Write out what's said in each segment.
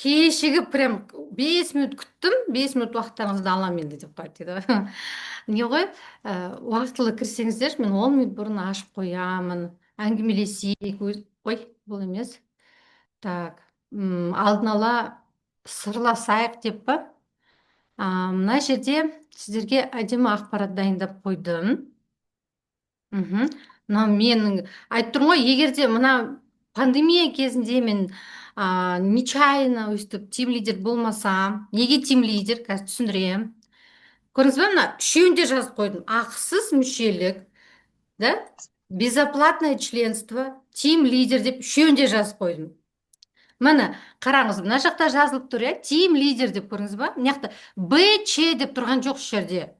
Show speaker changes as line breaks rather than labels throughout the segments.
кешігіп прям 5 минут күттім, 5 минут уақыттарыңызды аламын енді деп қойды дейді. Не ғой, уақытылы кірсеңіздер, мен 10 минут бұрын ашып қоямын, әңгімелесейік. Ой, бұл емес. Так, алдын ала сырласайық деп па? Мына жерде сіздерге әдемі ақпарат дайындап қойдым. Мына менің айтып тұрмын ғой, егер де мына пандемия кезінде мен нечаянно өйстіп тим лидер болмасам, неге тим лидер, қазір түсіндірем. Көрдіңіз бе, мына үшеуінде жазып қойдым: ақысыз мүшелік, да, безоплатное членство, тим лидер деп үшеуінде жазып қойдым. Міне қараңыз, мына жақта жазылып тұр, иә, тим лидер деп, көрдіңіз ба? Мына жақта БЧ деп тұрған жоқ осы жерде.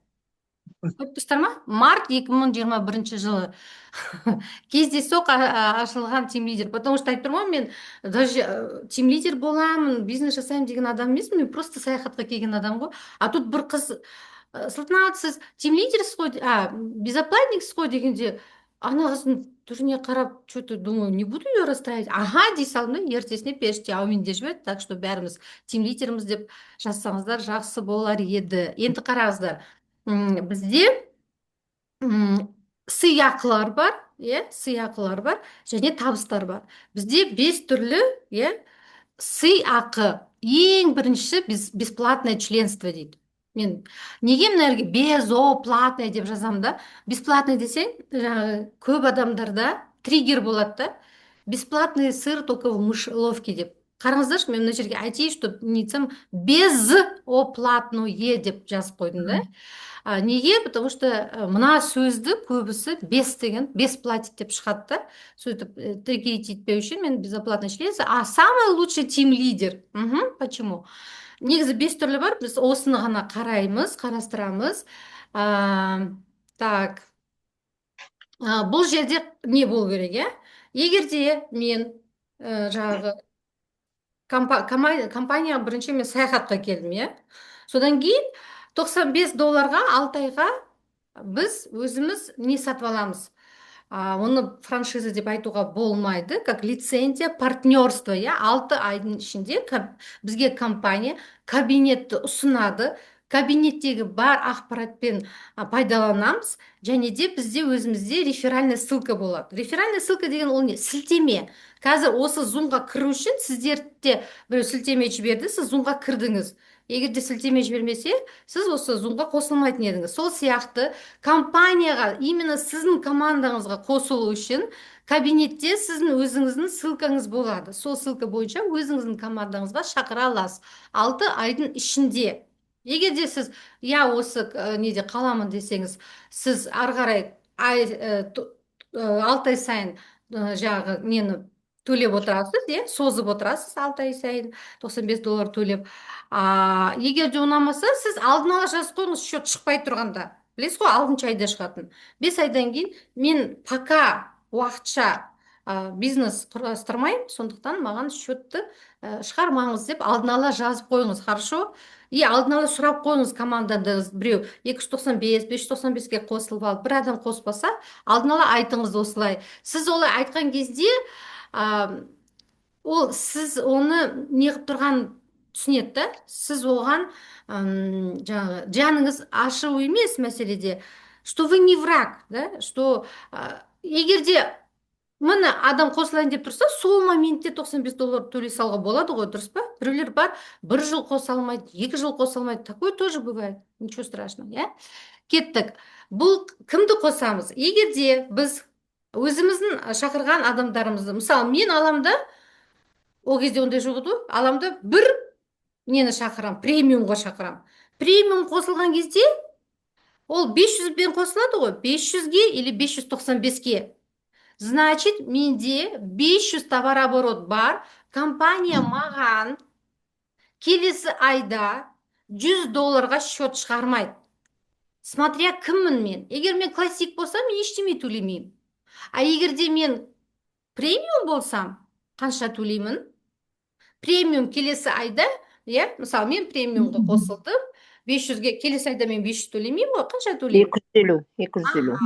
Көріп тұрсыздар ма? Март 2021 жылы кездейсоқ ашылған тим лидер. Потому что айтып тұрмын ғой, мен даже тим лидер боламын, бизнес жасаймын деген адам емеспін, мен просто саяхатқа келген адам ғой. А тут бір қыз: Салтанат, сіз тим лидерсіз ғой, безоплатниксіз ғой дегенде, ана қыздың түріне қарап, что-то думаю, не буду ее расстраивать. Ага, дей салдым да, ертесіне періште әумин деп жіберді. Так что бәріміз тим лидерміз деп жазсаңыздар жақсы болар еді. Енді қараңыздар, бізде сыйақылар бар, сыйақылар бар және табыстар бар. Бізде 5 түрлі, сыйақы. Ең бірінші бесплатное членство дейді. Мен неге мына жерге безоплатное деп жазамын да? Бесплатный десең, көп адамдарда триггер болады да. Бесплатный сыр только в мышеловке деп. Қараңыздаршы, мен мына жерге айтайын, что не айтсам, безоплатное деп жазып қойдым да. Неге? Потому что мына сөзді көбісі бес деген, бесплатить деп шығады да. Сөйтіп триггерить етпеу үшін мен безоплатный членство. А самый лучший тим лидер. Почему? Негізі 5 түрлі бар, біз осыны ғана қараймыз, қарастырамыз. Так, бұл жерде не болу керек, егер де мен жаңағы компания бірінші мен саяхатқа келдім, содан кейін $95 6 айға біз өзіміз не сатып аламыз. Оны франшиза деп айтуға болмайды, как лицензия, партнерство, 6 айдың ішінде бізге компания кабинетті ұсынады. Кабинеттегі бар ақпаратпен пайдаланамыз, және де бізде өзімізде реферальная ссылка болады. Реферальная ссылка деген ол не? Сілтеме. Қазір осы зумға кіру үшін сіздерде біреу сілтеме жіберді, сіз зумға кірдіңіз. Егер де сілтеме жібермесе, сіз осы зумға қосылмайтын едіңіз. Сол сияқты компанияға, именно сіздің командаңызға қосылу үшін кабинетте сіздің өзіңіздің ссылкаңыз болады. Сол ссылка бойынша өзіңіздің командаңызға шақыра аласыз 6 айдың ішінде. Егер де сіз осы неде қаламын десеңіз, сіз ары қарай 6 ай сайын жағы нені төлеп отырасыз, созып отырасыз 6 ай сайын $95 төлеп. Егер де ұнамаса, сіз алдын ала жазып қойыңыз, счет шықпай тұрғанда. Білесіз ғой, 6 айда шығатын. 5 айдан кейін мен пока уақытша бизнес құрастырмаймын, сондықтан маған счетты шығармаңыз деп алдын ала жазып қойыңыз, хорошо? Алдын ала сұрап қойыңыз командаңыз, біреу 295, 595-ке қосылып алып, бір адам қоспаса, алдын ала айтыңыз осылай. Сіз олай айтқан кезде, сіз оны неғып тұрған түсінеді да, сіз оған жаныңыз ашу емес мәселеде, что вы не враг, да, что егер де міне адам қосылайын деп тұрса, сол моментте $95 төлей салға болады ғой, дұрыс па? Біреулер бар, 1 жыл қоса алмайды, 2 жыл қоса алмайды, такое тоже бывает, ничего страшного, Кеттік. Бұл кімді қосамыз? Егер де біз өзіміздің шақырған адамдарымызды, мысалы, мен аламда, ол кезде ондай жоқ еді, аламда бір нені шақырам, премиумға шақырам. Премиум қосылған кезде, ол 500-бен қосылады ғой, 500-ге или 595-ге. Значит, менде 500 товарооборот бар, компания маған келесі айда $100 счет шығармайды. Смотря кіммін мен. Егер мен классик болсам, мен ештеме төлемеймін. Егер де мен премиум болсам, қанша төлеймін? Премиум келесі айда, мысалы, мен премиумға қосылдым, 500-ге, келесі айда мен 500 төлемеймін ғой, қанша төлеймін?
250.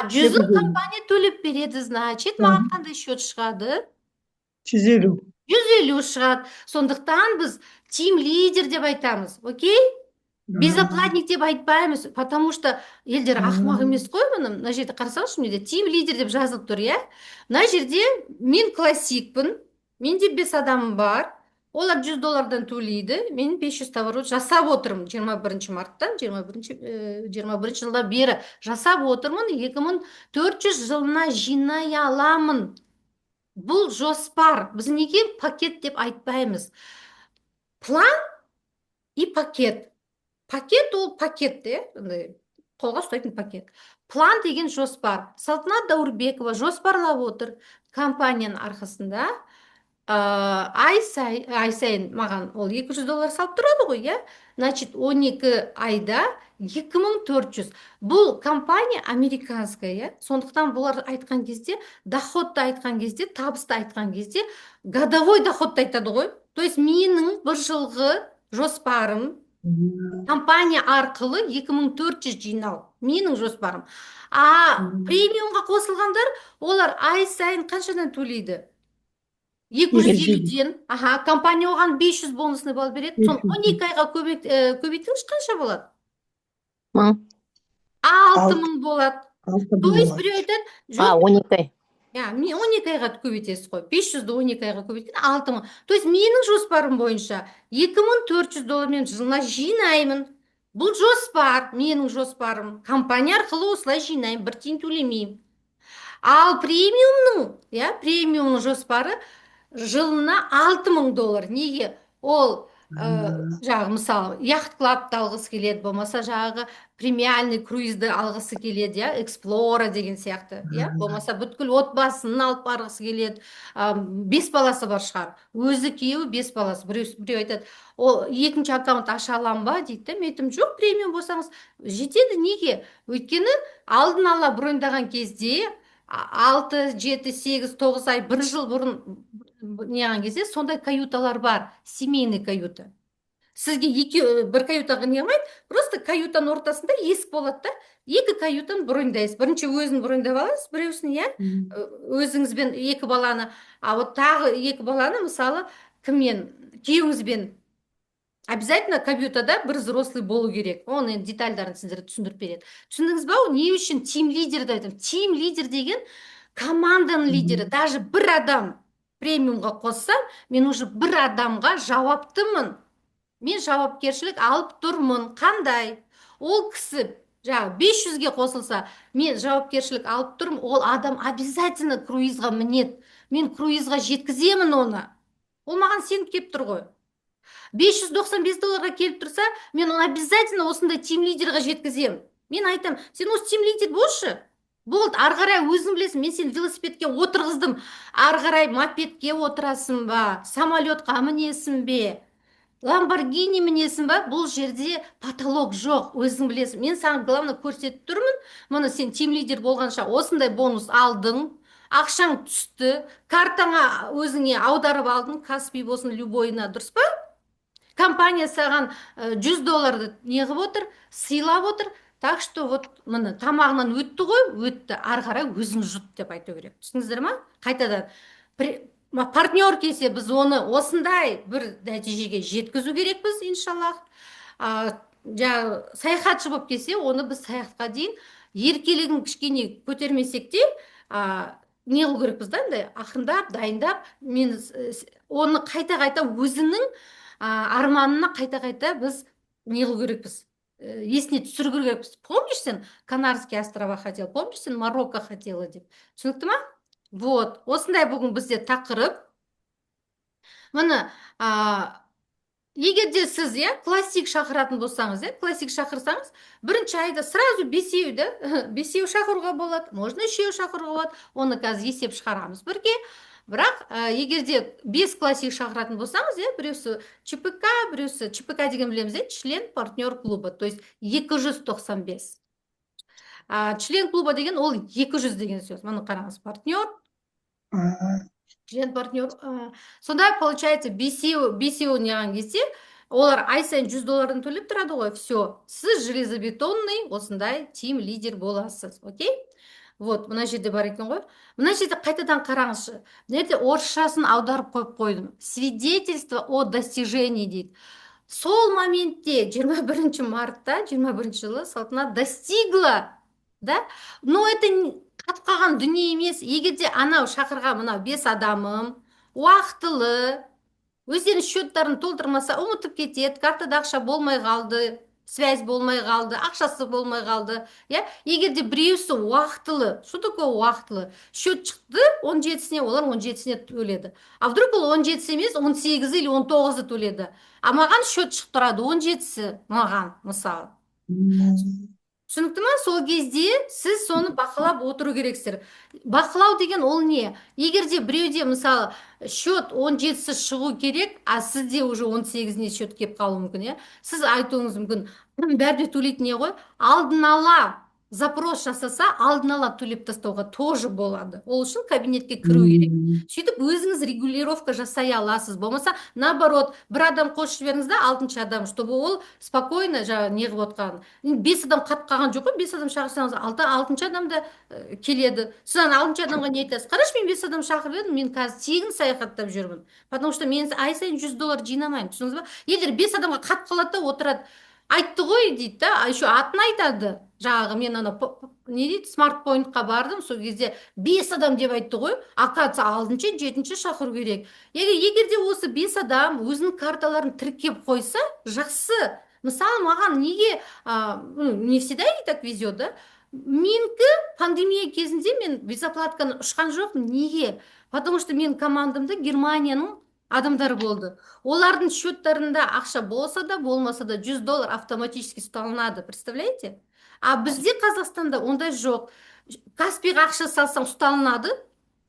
100 компания төлеп береді, значит, маған қандай счет шығады?
150.
150 шығады. Сондықтан біз тим лидер деп айтамыз, окей? Безоплатник деп айтпаймыз, потому что елдер ақымақ емес қой мұны. Мына жерде қарасаңызшы, міне тим лидер деп жазылып тұр, иә? Мына жерде мен классикпін, менде 5 адамым бар, олар $100 төлейді, мен 500 товар жасап отырмын 21 марттан, 21 жылдан бері жасап отырмын, 2400 жылына жинай аламын. Бұл жоспар. Біз неге пакет деп айтпаймыз? План и пакет. Пакет ол пакет, қолға ұстайтын пакет. План деген жоспар. Салтанат Даурбекова жоспарлап отыр компанияның арқасында. Ай сайын маған ол $200 салып тұрады ғой, иә? Значит, 12 айда 2400. Бұл компания американская, иә? Сондықтан бұлар айтқан кезде, доходты айтқан кезде, табысты айтқан кезде, годовой доходты айтады ғой. То есть менің бір жылғы жоспарым компания арқылы 2400 жинау. Менің жоспарым. Премиумға қосылғандар, олар ай сайын қаншадан төлейді? 250-ден. Компания оған 500 бонусный балл береді. Соны 12 айға көбейтіңіз, қанша болады? 6000 болады. То есть біреу айтады, жоқ,
12 ай.
12 айға көбейтесіз ғой. 500-ді 12 айға көбейткен 6000. То есть менің жоспарым бойынша $2400 мен жылына жинаймын. Бұл жоспар, менің жоспарым. Компания арқылы осылай жинаймын, бір тиын төлемеймін. Ал премиумның жоспары жылына $6000. Неге? Ол жағы мысалы яхт клабты алғысы келеді, болмаса жағы премиальный круизді алғысы келеді, иә, эксплора деген сияқты, иә, болмаса бүткіл отбасын алып барғысы келеді. 5 баласы бар шығар, өзі күйеуі 5 баласы. Біреу айтады, ол екінші аккаунт аша алам ба дейді. Мен айтамын, жоқ, премиум болсаңыз жетеді. Неге? Өйткені алдын ала броньдаған кезде 6, 7, 8, 9 ай, 1 жыл бұрын неған кезде сондай каюталар бар, семейный каюта. Сізге бір каютаға не қылмайды, просто каютаның ортасында есік болады да, 2 каютаны броньдайсыз. Бірінші өзін броньдап аласыз, біреусін, иә, өзіңізбен 2 баланы, вот тағы 2 баланы, мысалы, кіммен, күйеуіңізбен. Обязательно каютада бір взрослый болу керек. Оның детальдарын сіздерге түсіндіріп береді. Түсіндіңіз ба? Не үшін тим лидерді айтамын? Тим лидер деген команданың лидері. Даже бір адам премиумға қоссам, мен уже бір адамға жауаптымын. Мен жауапкершілік алып тұрмын. Қандай? Ол кісі 500-ге қосылса, мен жауапкершілік алып тұрмын. Ол адам обязательно круизға мінеді. Мен круизға жеткіземін оны. Ол маған сеніп келіп тұр ғой. $595 келіп тұрса, мен оны обязательно осындай тим лидерға жеткіземін. Мен айтам, сен осы тим лидер болшы. Болды, арғарай өзің білесің, мен сен велосипедке отырғыздым, арғарай мопедке отырасың ба, самолетқа мінесің бе, ламборгини мінесің ба, бұл жерде потолок жоқ, өзің білесің. Мен саған главное көрсетіп тұрмын, мұны сен тим лидер болғанша осындай бонус алдың, ақшаң түсті, картаңа өзіңе аударып алдың, Каспий болсын, любойына, дұрыс па? Компания саған $100 неғып отыр, сыйлап отыр. Так что вот мұны тамағынан өтті ғой, өтті, ары қарай өзің жұт деп айту керек. Түсіндіңіздер ма? Қайтадан партнер келсе, біз оны осындай бір нәтижеге жеткізу керекпіз, иншаллах. Саяхатшы болып келсе, оны біз саяхатқа дейін еркелігін кішкене көтермесек те, не қылу керекпіз да, ақырындап, дайындап, мен оны қайта-қайта өзінің арманына қайта-қайта біз не қылу керекпіз, есіне түсіру керекпіз. Помнишь, сен Канарские острова хотел, помнишь, сен Марокко хотела деп. Түсінікті ма? Вот, осындай бүгін бізде тақырып. Міне, егер де сіз, классик шақыратын болсаңыз, классик шақырсаңыз, бірінші айда сразу 5 шақыруға болады, можно 3 шақыруға болады. Оны қазір есеп шығарамыз бірге. Бірақ, егер де 5 классик шақыратын болсаңыз, біреусі ЧПК, біреусі ЧПК деген білеміз, член партнер клуба, то есть 295. Член клуба деген ол 200 деген сөз. Мұны қараңыз, партнер, член партнер. Сонда получается бесеу неған кезде, олар ай сайын $100 төлеп тұрады ғой, все. Сіз железобетонный осындай тим лидер боласыз, окей? Вот мына жерде бар екен ғой. Мына жерде қайтадан қараңызшы. Мына жерде орысшасын аударып қойып қойдым. Свидетельство о достижении дейді. Сол моментте 21 мартта 21 жылы Салтанат достигла, да? Но это қатып қалған дүние емес. Егер де анау шақырған мынау 5 адамым уақытылы өздерінің счеттарын толтырмаса ұмытып кетеді, картада ақша болмай қалды, связь болмай қалды, ақшасы болмай қалды. Иә, егер де біреусі уақытылы, что такое уақытылы? Счет шықты 17-сіне, олар 17-сіне төледі. А вдруг ол 17 емес, 18 или 19-ы төледі. А маған счет шығып тұрады 17-сі маған, мысалы. Түсінікті ма? Сол кезде сіз соны бақылап отыру керексіздер. Бақылау деген ол не? Егер де біреуде мысалы счет 17-сі шығу керек, а сізде уже 18-не счет келіп қалуы мүмкін, иә? Сіз айтуыңыз мүмкін, бәрі де төлейтін не ғой? Алдын ала запрос жасаса, алдын ала төлеп тастауға тоже болады. Ол үшін кабинетке кіру керек. Сөйтіп өзіңіз регулировка жасай аласыз. Болмаса, наоборот, бір адам қосып жіберіңіз да, алтыншы адам, чтобы ол спокойно жаңа неғып отқан. 5 адам қатып қалған жоқ қой, 5 адам шақырсаңыз, алтыншы адам да келеді. Сіз ана алтыншы адамға не айтасыз? Қарашы, мен 5 адам шақырып едім, мен қазір тегін саяхаттап жүрмін. Потому что мен ай сайын $100 жинамаймын. Түсініңіз ба? Егер 5 адамға қатып қалады да отырады, айтты ғой дейді да, еще атын айтады. Жаңағы мен ана не дейді, смартпоинтқа бардым, сол кезде 5 адам деп айтты ғой. Оказывается, 6-шы, 7-ші шақыру керек. Егер де осы 5 адам өзінің карталарын тіркеп қойса, жақсы. Мысалы, маған неге, не всегда и так везет, да? Менікі пандемия кезінде мен безоплатканы ұшқан жоқпын. Неге? Потому что мен командамда Германияның адамдары болды. Олардың счеттарында ақша болса да, болмаса да $100 автоматически ұсталынады. Представляете? А бізде Қазақстанда ондай жоқ. Каспиға ақша салсаң ұсталынады,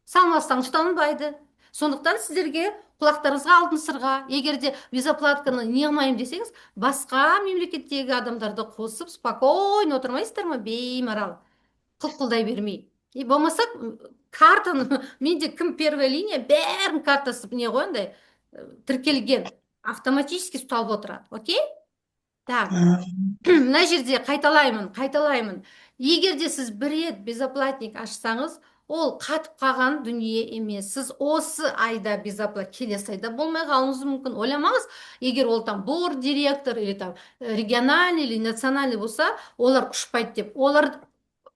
салмасаң ұсталынбайды. Сондықтан сіздерге құлақтарыңызға алтын сырға, егер де безоплатканы неғылмаймын десеңіз, басқа мемлекеттегі адамдарды қосып, спокойно отырмайсыздар ма? Беймарал. Қылқылдай бермей. И болмаса картаны, менде кім первая линия, бәрін картасы не ғой андай тіркелген, автоматически ұсталып отырады. Окей? Так, мына жерде қайталаймын. Егер де сіз бір рет безоплатник ашсаңыз, ол қатып қалған дүние емес. Сіз осы айда безоплат, келесі айда болмай қалуыңыз мүмкін. Ойламаңыз, егер ол там борд директор или там региональный или национальный болса, олар ұшпайды деп. Олар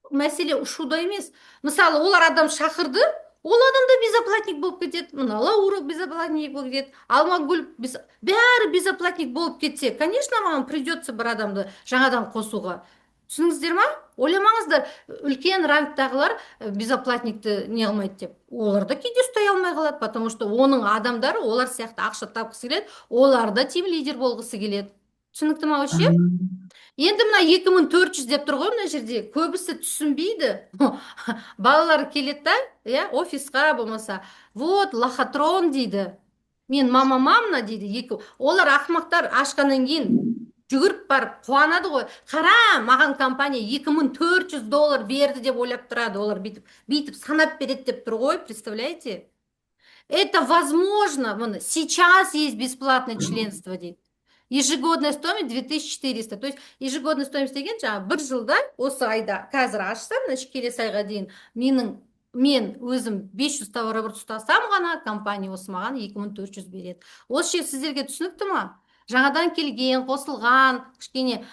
мәселе ұшуда емес. Мысалы, олар адам шақырды, ол адам да безоплатник болып кетеді. Мына Лаура безоплатник болып кетеді. Алмагүл бәрі безоплатник болып кетсе, конечно, маған придется бір адамды жаңадан қосуға. Түсініңіздер ма? Ойламаңыздар, үлкен рангтағылар безоплатникті не қылмайды деп. Олар да кейде ұстай алмай қалады, потому что оның адамдары олар сияқты ақша тапқысы келеді, олар да тим лидер болғысы келеді. Түсінікті ма вообще? Енді мына 2400 деп тұр ғой мына жерде. Көбісі түсінбейді. Балалар келеді да, иә, офисқа болмаса. Вот, лохотрон дейді. Мен мамамна дейді. Олар ақымақтар ашқаннан кейін жүгіріп барып қуанады ғой. Қара, маған компания $2400 берді деп ойлап тұрады. Олар бүйтіп санап береді деп тұр ғой, представляете? Это возможно. Сейчас есть бесплатное членство дейді. Ежегодная стоимость 2400. То есть ежегодная стоимость деген жаңа бір жылда осы айда қазір ашсам, значит келесі айға дейін мен өзім 500 товарооборот ұстасам ғана, компания осы маған 2400 береді. Осы сіздерге түсінікті ма? Жаңадан келген, қосылған, кішкене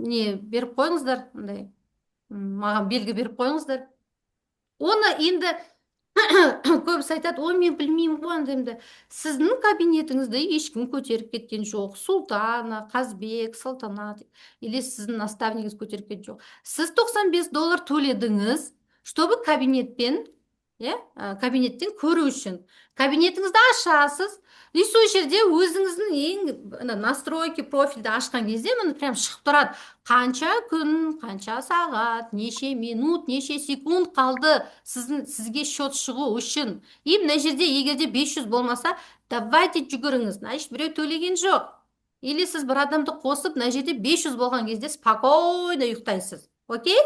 не беріп қойыңыздар, маған белгі беріп қойыңыздар. Оны енді көбісі айтады, ой, мен білмеймін ғой андаймды. Сіздің кабинетіңізді ешкім көтеріп кеткен жоқ. Султана, Қазбек, Салтанат, или сіздің наставнигіңіз көтеріп кеткен жоқ. Сіз $95 төледіңіз, чтобы кабинеттен көру үшін. Кабинетіңізді ашасыз, и сол жерде өзіңіздің ең настройки профильді ашқан кезде прям шығып тұрады. Қанша күн, қанша сағат, неше минут, неше секунд қалды сізге счет шығу үшін. И мына жерде егерде 500 болмаса, давайте жүгіріңіз. Значит, біреу төлеген жоқ. Или сіз бір адамды қосып, мына жерде 500 болған кезде спокойно ұйықтайсыз. Окей?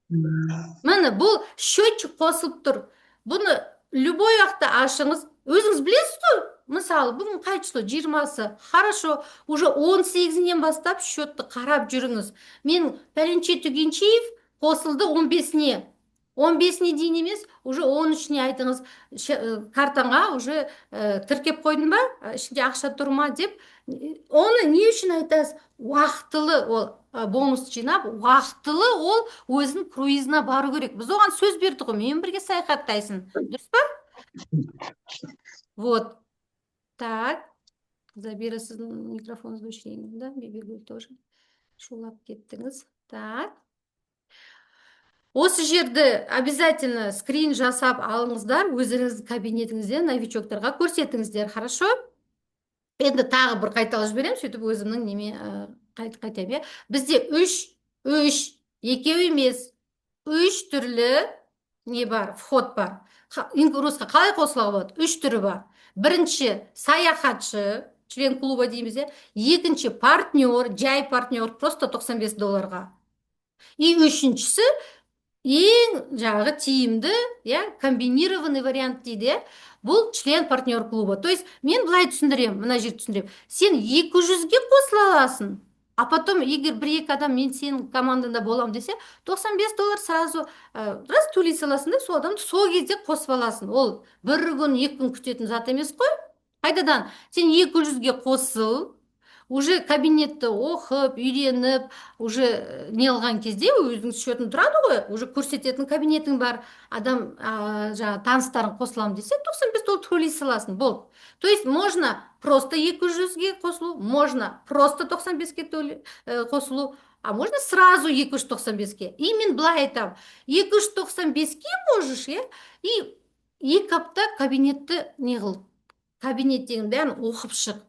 Міне, бұл счетчик қосылып тұр. Бұны любой уақытта ашыңыз. Өзіңіз білесіз ғой? Мысалы, бүгін қай число? 20-сы. Хорошо, уже 18-нен бастап счетті қарап жүріңіз. Мен пәленше түгеншеев қосылды 15-не. 15-не дейін емес, уже 13-не айтыңыз. Картаңа уже тіркеп қойдың ба, ішінде ақша тұр ма деп. Оны не үшін айтасыз? Уақытылы ол бонус жинап, уақытылы ол өзінің круизына бару керек. Біз оған сөз бердік қой, менімен бірге саяхаттайсың. Дұрыс па? Вот. Так. Забира, сіздің микрофоныңызды өшірейін, да? Бибігүл тоже шулап кеттіңіз. Так. Осы жерді обязательно скрин жасап алыңыздар, өзіңіздің кабинетіңізде новичоктарға көрсетіңіздер, хорошо? Енді тағы бір қайталап жіберемін, сөйтіп өзімнің неме қайтаймын, иә. Бізде үш, екеу емес, үш түрлі не бар, вход бар. Русқа қалай қосылуға болады? Үш түрі бар. Бірінші саяхатшы, член клуба дейміз, иә. Екінші партнер, жай партнер, просто $95. И үшіншісі ең жаңағы тиімді, иә, комбинированный вариант дейді, иә. Бұл член партнер клуба. То есть мен былай түсіндірем, мына жерді түсіндірем. Сен 200-ге қосыла аласың, а потом егер бір-екі адам мен сенің командаңда болам десе, $95 сразу раз төлей саласың да, сол адамды сол кезде қосып аласың. Ол бір күн, екі күн күтетін зат емес қой. Қайтадан сен 200-ге қосыл, уже кабинетті оқып, үйреніп, уже не алған кезде өзің счетың тұрады ғой, уже көрсететін кабинетің бар, адам жаңа таныстарың қосыламын десе, $95 төлей саласың, болды. То есть можно просто 200-ге қосылу, можно просто 95-ке қосылу, а можно сразу 295-ке. И мен былай айтамын, 295-ке можешь, иә, и 2 апта кабинетті не қыл, кабинеттегінің бәрін оқып шық.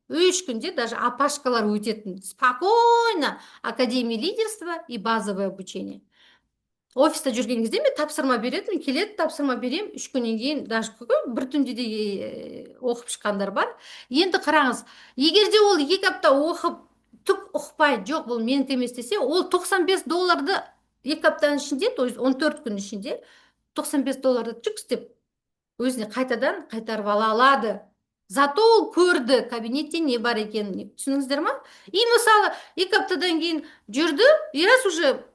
Үш күнде даже апашкалар өтетін спокойно академия лидерства и базовое обучение. Офиста жүрген кезде мен тапсырма беретін, келеді, тапсырма берем, 3 күннен кейін даже бір түнде де оқып шыққандар бар. Енді қараңыз, егер де ол 2 апта оқып түк ұқпай, жоқ бұл менікі емес десе, ол $95 2 аптаның ішінде, то есть 14 күн ішінде $95 жүк істеп өзіне қайтадан қайтарып ала алады. Зато ол көрді кабинетте не бар екенін. Түсініңіздер ма? И мысалы 2 аптадан кейін жүрді, и раз уже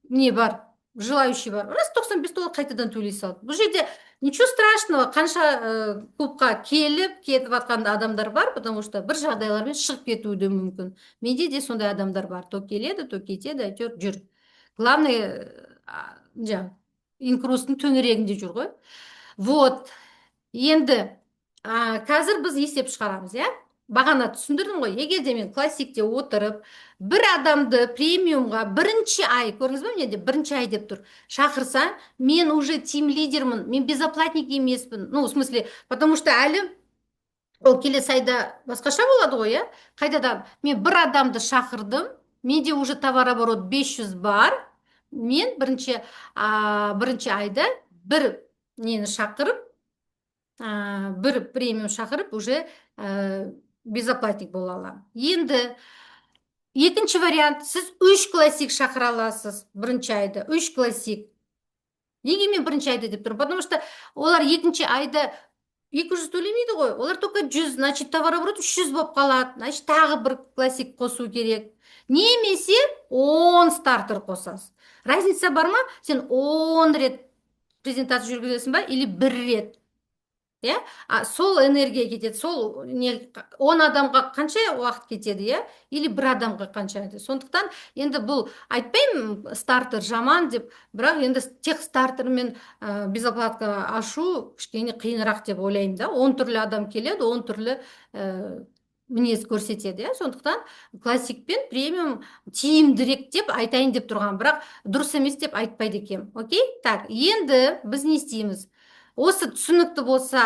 не бар, желающий бар, раз $95 қайтадан төлей салды. Бұл жерде ничего страшного, қанша клубқа келіп кетіп жатқан адамдар бар, потому что бір жағдайлармен шығып кетуі де мүмкін. Менде де сондай адамдар бар, то келеді, то кетеді, әйтеуір жүр. Главное, жаңағы инкрустың төңірегінде жүр ғой. Вот. Енді қазір біз есеп шығарамыз, иә. Бағана түсіндірдім ғой, егер де мен классикте отырып, бір адамды премиумға бірінші ай, көрдіңіз бе, менде бірінші ай деп тұр, шақырсам, мен уже тим лидермін, мен безоплатник емеспін. Ну, в смысле, потому что әлі ол келесі айда басқаша болады ғой, иә. Қайтадан мен бір адамды шақырдым, менде уже товарооборот 500 бар, мен бірінші айда бір нені шақырып, бір премиум шақырып уже безоплатник бола аламын. Енді екінші вариант, сіз 3 классик шақыра аласыз бірінші айда, 3 классик. Неге мен бірінші айда деп тұрмын? Потому что олар екінші айда 200 төлемейді ғой, олар только 100, значит товарооборот 300 болып қалады, значит тағы бір классик қосу керек. Немесе 10 стартер қосасыз. Разница бар ма? Сен 10 рет презентация жүргізесің ба, или 1 рет? Иә, сол энергия кетеді, сол не 10 адамға қанша уақыт кетеді, иә, или бір адамға қанша. Сондықтан енді бұл айтпаймын стартер жаман деп, бірақ енді тек стартермен безоплатка ашу кішкене қиынырақ деп ойлаймын да. 10 түрлі адам келеді, 10 түрлі мінез көрсетеді, иә. Сондықтан классик пен премиум тиімдірек деп айтайын деп тұрған, бірақ дұрыс емес деп айтпайды екенмін. Окей? Так, енді біз не істейміз? Осы түсінікті болса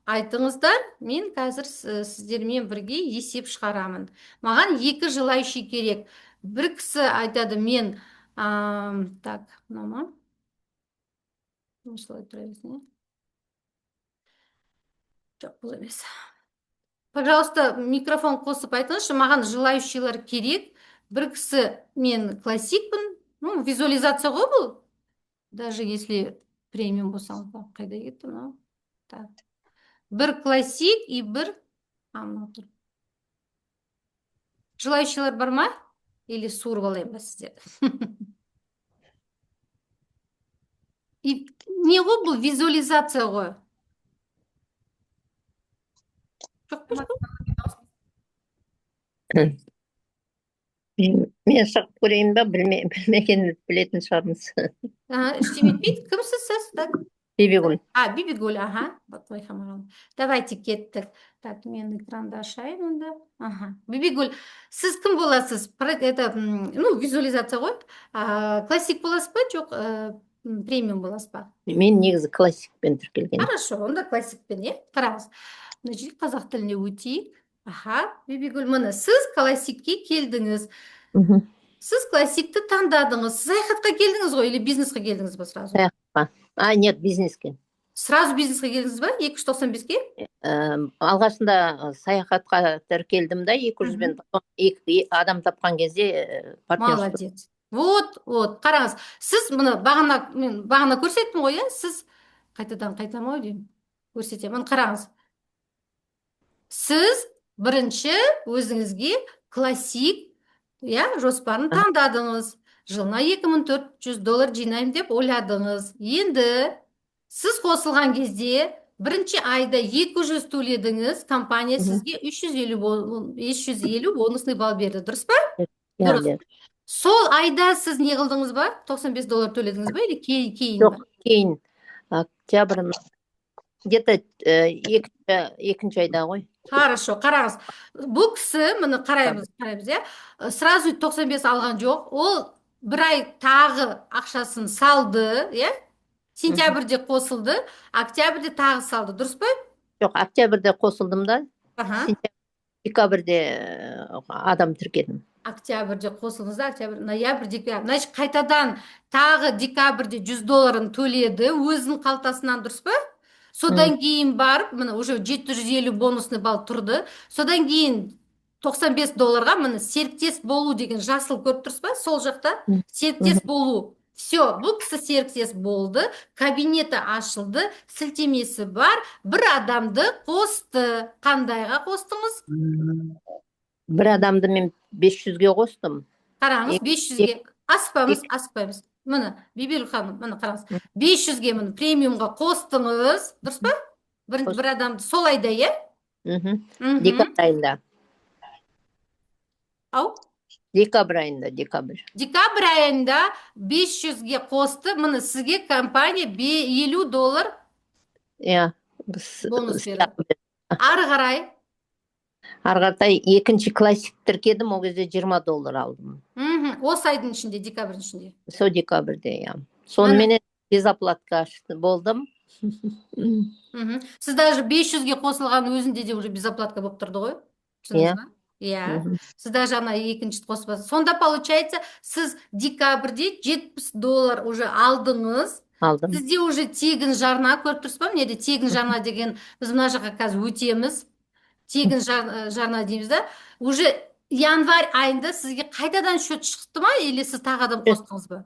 айтыңыздар, мен қазір сіздермен бірге есеп шығарамын. Маған 2 желающий керек. Бір кісі айтады, мен так, мынама осылай тұра берсін, жоқ, бұл емес. Пожалуйста, микрофон қосып айтыңызшы, маған желающийлар керек. Бір кісі, мен классикпін, ну, визуализация ғой бұл, даже если премиум болсам, қайда кетті мынау? Так. Бір классик и бір желающийлар бар ма? Или суырып алайын ба сіздерді? Не ғой бұл, визуализация ғой. Жоқ па, жоқ?
Мен шығып көрейін ба, білмегенді білетін шығармыз.
Ештеме етпейді. Кімсіз сіз? Так.
Бибигүл.
Бибигуль, ага. Батбай Хамарон. Давайте кеттік. Так, мен экранды ашайын онда. Ага. Бибигуль, сіз кім боласыз? Это, ну, визуализация ғой. Классик боласыз ба, жоқ, премиум боласыз ба?
Мен негізі классикпен тіркелген.
Хорошо, онда классикпен, иә? Қараңыз. Мына жерге қазақ тіліне өтейік. Аха, Бибигүл, міне сіз классикке келдіңіз. Сіз классикті таңдадыңыз. Сіз саяхатқа келдіңіз ғой, или бизнесқа келдіңіз ба сразу?
Саяхатқа. Нет, бизнеске.
Сразу бизнесқа келдіңіз ба? 295-ке?
Алғашында саяхатқа тіркелдім да, 200-бен адам тапқан кезде партнерство.
Молодец. Вот, қараңыз. Сіз мұны мен бағана көрсеттім ғой, иә? Сіз қайтам ау деймін. Көрсетемін. Қараңыз. Сіз бірінші өзіңізге классик, иә, жоспарын таңдадыңыз. Жылына $2400 жинаймын деп ойладыңыз. Енді сіз қосылған кезде бірінші айда 200 төледіңіз, компания сізге 350 бонусный балл берді, дұрыс па? Дұрыс. Сол айда сіз не қылдыңыз ба? $95 төледіңіз ба, или кейін ба?
Жоқ, кейін. Октябрь, где-то екінші айда ғой.
Хорошо, қараңыз. Бұл кісі, мұны қараймыз, иә? Сразу 95 алған жоқ. Ол бір ай тағы ақшасын салды, иә? Сентябрьде қосылды, октябрьде тағы салды, дұрыс па?
Жоқ, октябрьде қосылдым да, декабрьде адам тіркедім.
Октябрьде қосылдыңыз да, ноябрь, декабрь. Значит, қайтадан тағы декабрьде $100 төледі өзінің қалтасынан, дұрыс па? Содан кейін барып, міне уже 750 бонусный балл тұрды. Содан кейін $95-ға міне серіктес болу деген жасыл көріп тұрсыз ба? Сол жақта серіктес болу. Все, бұл кісі серіктес болды, кабинеті ашылды, сілтемесі бар, бір адамды қосты. Қандайға қостыңыз?
Бір адамды мен 500-ге қостым.
Қараңыз, 500-ге. Аспаймыз. Міне, Бибигүл ханым, міне қараңыз. 500-ге міне премиумға қостыңыз, дұрыс па? Бір адамды сол айда, иә?
Декабрь айында.
Ау?
Декабрь айында.
Декабрь айында 500-ге қосты, міне сізге компания $50 бонус берді. Ары қарай?
Екінші классик тіркедім, ол кезде $20 алдым.
Осы айдың ішінде, декабрьдің ішінде?
Сол декабрьде, иә. Сонымен безоплатка болдым.
Сіз даже 500-ге қосылған өзінде де уже безоплатка болып тұрды ғой? Иә. Сіз даже ана екінші қоспасыз. Сонда получается, сіз декабрьде $70 уже алдыңыз.
Алдым.
Сізде уже тегін жарна, көріп тұрсыз ба? Неде тегін жарна деген, біз мына жаққа қазір өтеміз. Тегін жарна дейміз да. Уже январь айында сізге қайтадан счет шықты ма, или сіз тағы адам қостыңыз ба?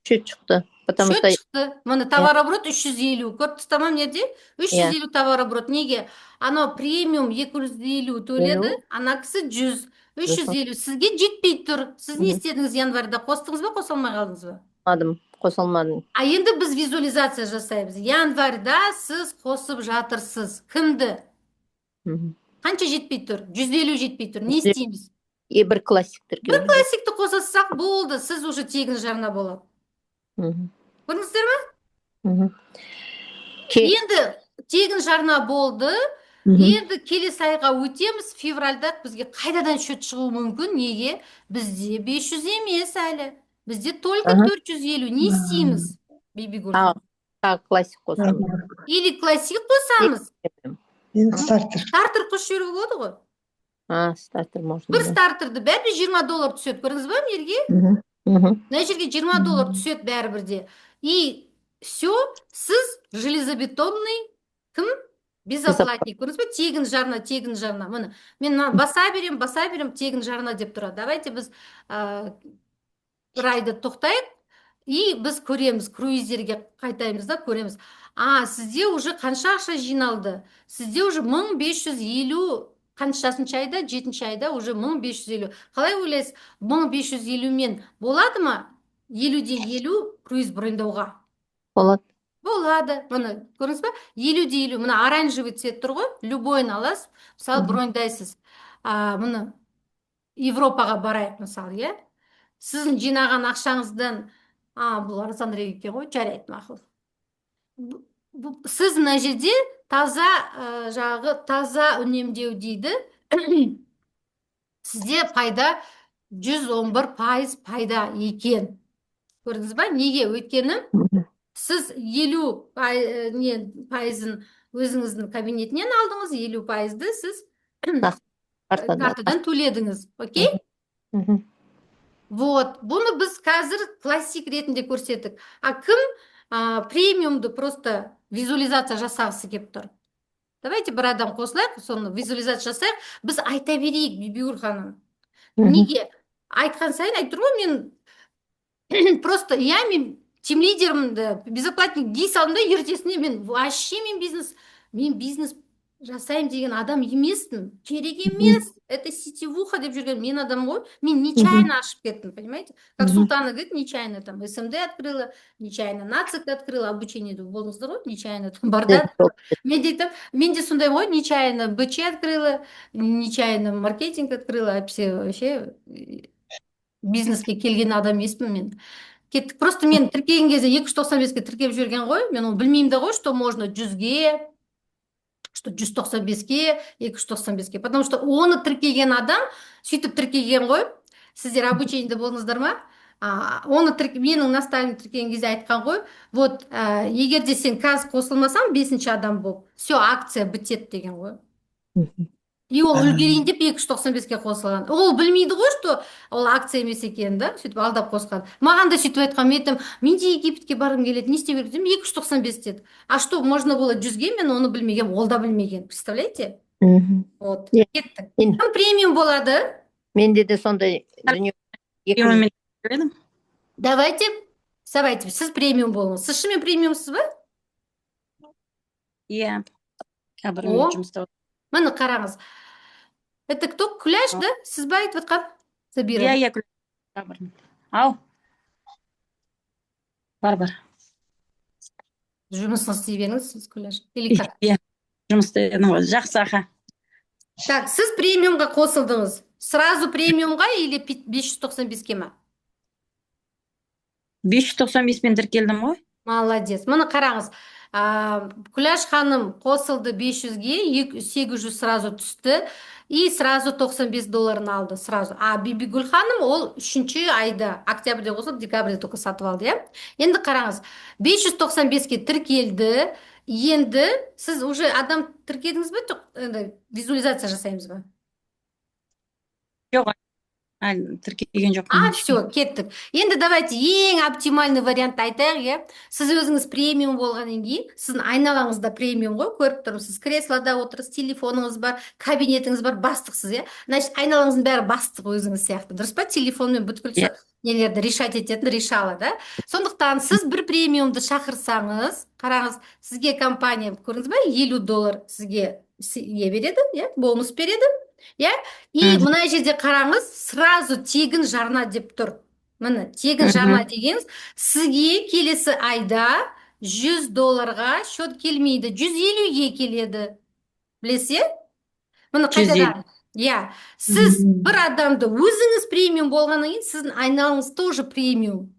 Счет шықты.
Счет шықты. Міне товарооборот 350. Көріп тұрсыз ба неде? 350 товарооборот. Неге? Анау премиум 250 төледі, ана кісі 100. 350 сізге жетпей тұр. Сіз не істедіңіз январьда? Қостыңыз ба, қоса алмай қалдыңыз ба?
Қосылмадым.
Енді біз визуализация жасаймыз. Январьда сіз қосып жатырсыз. Кімді? Қанша жетпей тұр? 150 жетпей тұр. Не істейміз?
Бір классиктер.
Бір классикті қосасақ болды, сіз уже тегін жарна болады. Көрдіңіздер ме? Енді тегін жарна болды. Енді келесі айға өтеміз. Февральда бізге қайдадан счет шығуы мүмкін. Неге? Бізде 500 емес әлі. Бізде только 450. Не істейміз? Бибигүл.
Классик қосамыз.
Или классик қосамыз.
Стартер
қосып жіберуге болады ғой.
Стартер можно.
Бір стартерді бәрібір $20 түседі. Көрдіңіз ба мерге? Мына жерге $20 түседі бәрібірде. И все, сіз железобетонный кім? Безоплатник. Көрдіңіз ба? Тегін жарна. Міне, мен баса берем, тегін жарна деп тұрады. Давайте біз бір айды тоқтайық. И біз көреміз, круиздерге қайтаймыз да, көреміз. Сізде уже қанша ақша жиналды? Сізде уже 1550, қаншасыншы айда? 7-ші айда уже 1550. Қалай ойлайсыз, 1550 мен болады ма 50-де 50 круиз брондауға?
Болады.
болады. Міне көрдіңіз ба, 50-50. Мына оранжевый цвет тұр ғой, любойын аласыз. Мысалы
Мгм.
броньдайсыз. Міне Европаға барайық мысалы, иә. Сіздің жинаған ақшаңыздан, бұл арзанырақ екен ғой, жарайды, мақұл. Сіз мына жерде таза, таза үнемдеу дейді. Сізде пайда 111% пайда екен. Көрдіңіз ба? Неге? Өйткені сіз 50 пайызын өзіңіздің кабинетінен алдыңыз, 50%-ді сіз картадан төледіңіз. Окей?
Мгм.
Вот, бұны біз қазір классик ретінде көрсеттік. Кім премиумды просто визуализация жасағысы келіп тұр? Давайте бір адам қосылайық, соны визуализация жасайық. Біз айта берейік, Бибигүл ханым.
Мгм.
Неге? Айтқан сайын айтып тұрмын ғой, мен просто мен тим лидерімді безоплатник дей салдым да, ертесіне мен бизнес жасаймын деген адам емеспін. Керек емес. Это сетевуха деп жүрген мен адам ғой. Мен нечаянно ашып кеттім, понимаете? Как Султана говорит, нечаянно там СМД открыла, нечаянно НАЦИК открыла, обучение болдыңыздар ғой, нечаянно там барда. Мен де сондай ғой, нечаянно БЧ открыла, нечаянно маркетинг открыла, вообще бизнеске келген адам емеспін мен. Кеттік. Просто мен тіркеген кезде 295-ке тіркеп жіберген ғой. Мен оны білмеймін да ғой, что можно 100-ге, что 195-ке, 295-ке. Потому что оны тіркеген адам сөйтіп тіркеген ғой. Сіздер обучениеде болдыңыздар ма? Менің наставник тіркеген кезде айтқан ғой. Вот, егер де сен қазір қосылмасаң, 5-ші адам болып, все, акция бітеді деген ғой. И ол үлгерейін деп 295-ке қосылған. Ол білмейді ғой, что ол акция емес екен, да? Сөйтіп алдап қосқан. Маған да сөйтіп айтқан, мен де Египетке барғым келеді, не істеу керек дедім, 295 деді. Что можно было 100-ге, мен оны білмеген, ол да білмеген. Представляете? Вот. Кеттік. Кім премиум болады?
Менде де сондай дүние.
Давайте, сіз премиум болыңыз. Сіз шынымен премиумсыз ба?
Иә. Қазір жұмыста.
Міне қараңыз. Это кто? Күләш, да? Сіз ба айтып отқан? Забира.
Иә, Күләш. Ау. Бар.
Жұмысын істей беріңіз, сіз Күләш. Или как?
Иә. Жұмыста едім ғой. Жақсы, аха.
Так, сіз премиумға қосылдыңыз. Сразу премиумға или 595-ке ма?
595-мен тіркелдім ғой.
Молодец. Мұны қараңыз. Күләш ханым қосылды 500-ге, 800 сразу түсті. И сразу $95 алды. Сразу. Бибигүл ханым ол 3-ші айда, октябрьде қосылып, декабрьде только сатып алды, иә? Енді қараңыз. 595-ке тіркелді. Енді сіз уже адам тіркедіңіз бе? Визуализация жасаймыз ба?
Жоқ, тіркеген жоқпын.
Все, кеттік. Енді давайте ең оптимальный вариантты айтайық, иә. Сіз өзіңіз премиум болғаннан кейін, сіздің айналаңызда премиум ғой, көріп тұрмын. Сіз креслода отырсыз, телефоныңыз бар, кабинетіңіз бар, бастықсыз, иә. Значит, айналаңыздың бәрі бастық өзіңіз сияқты. Дұрыс па? Телефонмен бүткіл нелерді решать ететін решала, да? Сондықтан сіз бір премиумды шақырсаңыз, қараңыз, сізге компания, көрдіңіз ба, $50 сізге береді, иә, бонус береді. Иә? И мына жерде қараңыз, сразу тегін жарна деп тұр. Міне, тегін жарна дегеніз, сізге келесі айда $100-ға счет келмейді, 150-ге келеді. Білесе? Міне қайтадан. Иә, сіз бір адамды өзіңіз премиум болғаннан кейін, сіздің айналыңыз тоже премиум.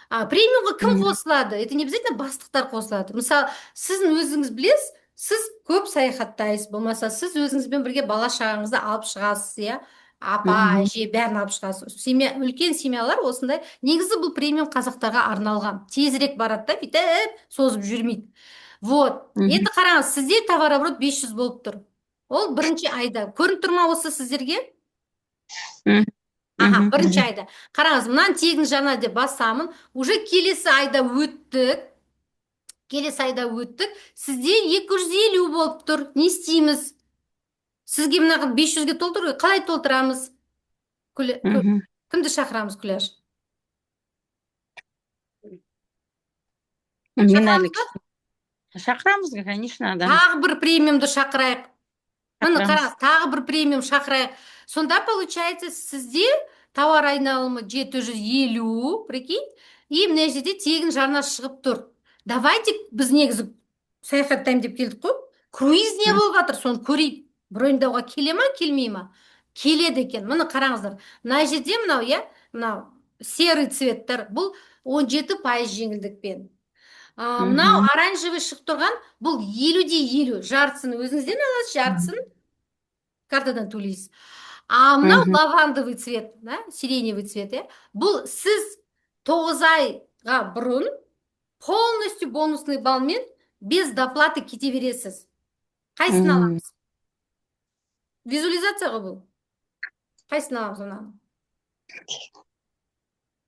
Премиумға кім қосылады? Это не обязательно бастықтар қосылады. Мысалы, сіздің өзіңіз білесіз, сіз көп саяхаттайсыз, болмаса сіз өзіңізбен бірге бала шағаңызды алып шығасыз, иә? Апа, әже, бәрін алып шығасыз. Үлкен семьялар осындай. Негізі бұл премиум қазақтарға арналған. Тезірек барады да, бүйтіп созып жүрмейді. Вот. Енді қараңыз, сізде товарооборот 500 болып тұр. Ол бірінші айда. Көрініп тұр ма осы сіздерге? Бірінші айда. Қараңыз, мұнан тегін жарна деп басамын. Уже келесі айда өттік. Сізде 250 болып тұр. Не істейміз? Сізге мұнағы 500-ге толтыр, қалай толтырамыз? Кімді шақырамыз, Күләш?
Шақырамыз, конечно, да.
Тағы бір премиумды шақырайық. Мұны қараңыз, тағы бір премиум шақырайық. Сонда, получается, сізде товар айналымы 750, прикинь, и мына жерде тегін жарна шығып тұр. давайте біз негізі саяхаттаймын деп келдік қой. Круиз не болып жатыр, соны көрейік. Броньдауға келе ма, келмей ма? Келеді екен. Міне қараңыздар. Мына жерде мынау, мынау серый цветтер. Бұл 17% жеңілдікпен. Мынау оранжевый шығып тұрған, бұл 50-50. Жартысын өзіңізден аласыз, жартысын картадан төлейсіз. Мынау лавандовый цвет, сиреневый цвет, бұл сіз 9 айға бұрын полностью бонусный балмен без доплаты кете бересіз. Қайсыны аламыз? Визуализацияға бұл. Қайсыны аламыз оны?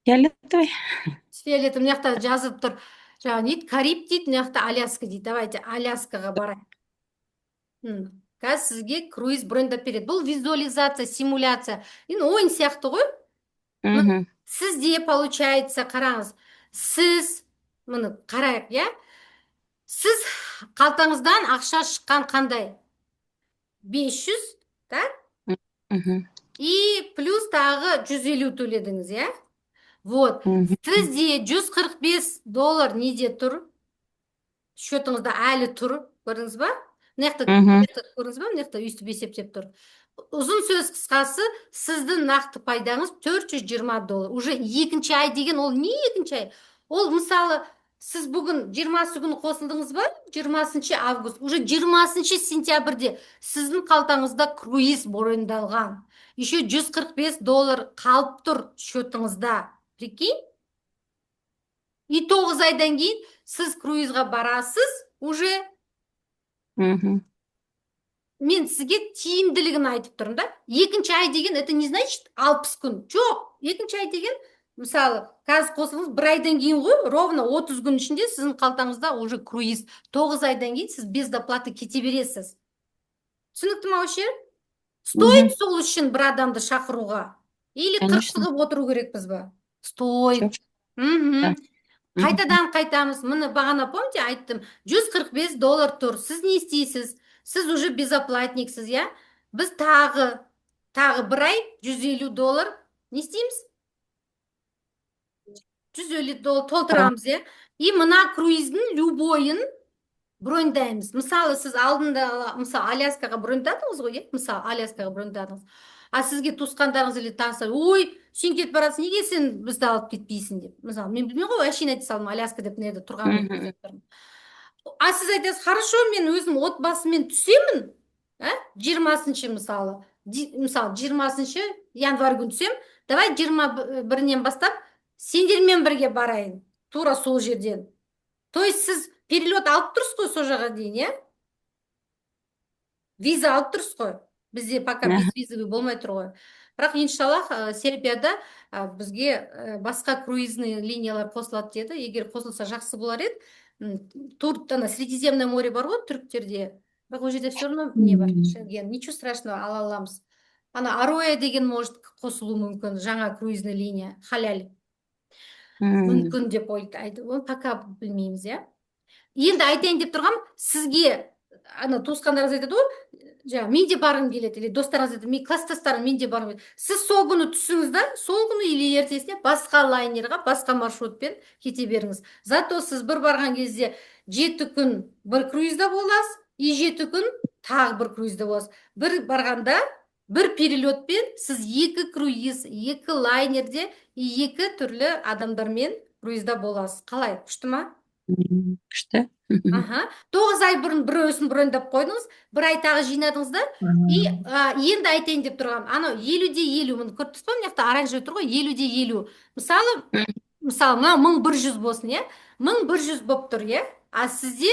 Фиолетовый.
Фиолетовый, мына жақта жазып тұр. Жаңа дейді, Кариб дейді, мына жақта Аляска дейді. Давайте Аляскаға барайық. Қазір сізге круиз брондап береді. Бұл визуализация, симуляция. Енді ойын сияқты ғой. Сізде получается, қараңыз, сіз, мұны қарайық, сіз қалтаңыздан ақша шыққан қандай? 500, так? И плюс тағы 150 төледіңіз, Вот. Сізде $145 неде тұр? Счетыңызда әлі тұр, көрдіңіз ба? Мына жақта көрдіңіз ба? Мына жақта өйстіп есептеп тұр. Ұзын сөз қысқасы, сіздің нақты пайдаңыз $420. Уже екінші ай деген, ол не екінші ай? Ол мысалы, сіз бүгін 20 күні қосылдыңыз ба? 20 август. Уже 20 сентябрьде сіздің қалтаңызда круиз брондалған. Еще $145 қалып тұр счетыңызда. Прикинь? И 9 айдан кейін сіз круизға барасыз, уже мен сізге тиімділігін айтып тұрмын да. Екінші ай деген, это не значит 60 күн. Жоқ, екінші ай деген, мысалы, қазір қосылыңыз 1 айдан кейін ғой, ровно 30 күн ішінде сіздің қалтаңызда уже круиз. 9 айдан кейін сіз без доплаты кете бересіз. Түсінікті ма вообще? Стоит сол үшін бір адамды шақыруға? Или қырсығып отыру керекпіз ба? Стоит. Қайтадан қайтамыз. Мұны бағана помните, айттым, $145 тұр. Сіз не істейсіз? Сіз уже безоплатниксіз, Біз тағы 1 ай $150 не істейміз? $150 толтырамыз, И мына круиздің любойын брондаймыз. Мысалы, сіз алдында, мысалы, Аляскаға брондадыңыз ғой, Мысалы, Аляскаға брондадыңыз. А сізге туысқандарыңыз или таныстар, ой, сен кетіп барасың, неге сен бізді алып кетпейсің деп. Мысалы, мен білмей ғой, әшейін айта салдым, Аляска деп неде тұрған. А сіз айтасыз, хорошо, мен өзім отбасымен түсемін, 20-шы мысалы, 20 январь күн түсем, давай 21-нен бастап сендермен бірге барайын, тура сол жерден. То есть сіз перелет алып тұрсыз ғой сол жаққа дейін, Виза алып тұрсыз ғой. Бізде пока безвизовый болмай тұр ғой. Бірақ иншаллах Сербияда бізге басқа круизный линиялар қосылады деді. Егер қосылса жақсы болар еді. Средиземное море бар ғой түріктерде. Бірақ ол жерде все равно не бар, Шенген. Ничего страшного, ала аламыз. Ана Ароя деген может қосылу мүмкін, жаңа круизный линия, халяль. Мүмкін деп айтты. Оны пока білмейміз, Енді айтайын деп тұрғам, сізге туысқандарыңыз айтады ғой, мен де барғым келеді, или достарыңыз айтады, мен класстастарым мен де барғым келеді. Сіз сол күні түсіңіз да, сол күні или ертесіне басқа лайнерға, басқа маршрутпен кете беріңіз. Зато сіз бір барған кезде 7 күн бір круизда боласыз, и 7 күн тағы бір круизда боласыз. Бір барғанда, бір перелетпен сіз 2 круиз, 2 лайнерде, и 2 түрлі адамдармен круизда боласыз. Қалай, күшті ма?
Күшті.
9 ай бұрын біреусін брондап қойдыңыз, 1 ай тағы жинадыңыз да, и енді айтайын деп тұрғам, анау 50-50, мұны көріп тұрсыз ба, мына жақта оранжевый тұр ғой, 50-50. Мысалы, мына 1100 болсын, 1100 болып тұр, а сізде,